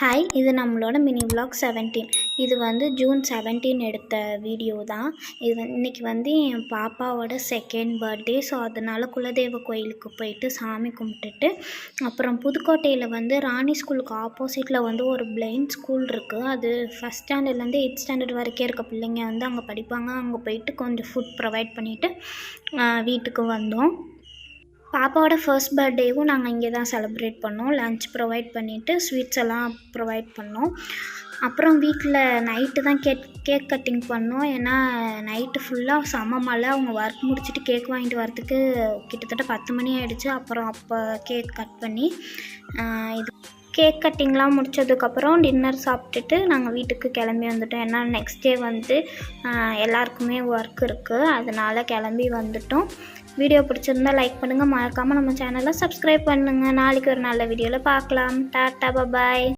Hi, இது நம்மளோட mini vlog 17. இது வந்து ஜூன் 17 எடுத்த வீடியோ தான். இன்றைக்கி வந்து என் பாப்பாவோட செகண்ட் பர்த்டே. ஸோ அதனால் குலதெய்வ கோயிலுக்கு போயிட்டு சாமி கும்பிட்டுட்டு, அப்புறம் புதுக்கோட்டையில் வந்து ராணி ஸ்கூலுக்கு ஆப்போசிட்டில் வந்து ஒரு பிளைண்ட் ஸ்கூல் இருக்குது. அது ஃபஸ்ட் ஸ்டாண்டர்ட்லேருந்து 8th ஸ்டாண்டர்ட் வரைக்கும் இருக்க பிள்ளைங்க வந்து அங்கே படிப்பாங்க. அங்கே போயிட்டு கொஞ்சம் ஃபுட் ப்ரொவைட் பண்ணிவிட்டு வீட்டுக்கு வந்தோம். பாப்பாவோட ஃபர்ஸ்ட் பர்த்டேவும் நாங்கள் இங்கே தான் செலிப்ரேட் பண்ணோம். லன்ச் ப்ரொவைட் பண்ணிவிட்டு ஸ்வீட்ஸ் எல்லாம் ப்ரொவைட் பண்ணோம். அப்புறம் வீட்டில் நைட்டு தான் கேக் கட்டிங் பண்ணோம். ஏன்னா நைட்டு ஃபுல்லாக செம மழை. அவங்க ஒர்க் முடிச்சுட்டு கேக் வாங்கிட்டு வரத்துக்கு கிட்டத்தட்ட 10 மணி ஆகிடுச்சு. அப்புறம் அப்போ கேக் கட் பண்ணி இது கேக் கட்டிங்லாம் முடித்ததுக்கப்புறம் டின்னர் சாப்பிட்டுட்டு நாங்கள் வீட்டுக்கு கிளம்பி வந்துட்டோம். ஏன்னா நெக்ஸ்ட் டே வந்து எல்லாருக்குமே ஒர்க் இருக்குது, அதனால் கிளம்பி வந்துட்டோம். வீடியோ பிடிச்சிருந்தா லைக் பண்ணுங்கள், மறக்காமல் நம்ம சேனலை சப்ஸ்கிரைப் பண்ணுங்கள். நாளைக்கு ஒரு நல்ல வீடியோவில் பார்க்கலாம். டாட்டா, பாய்.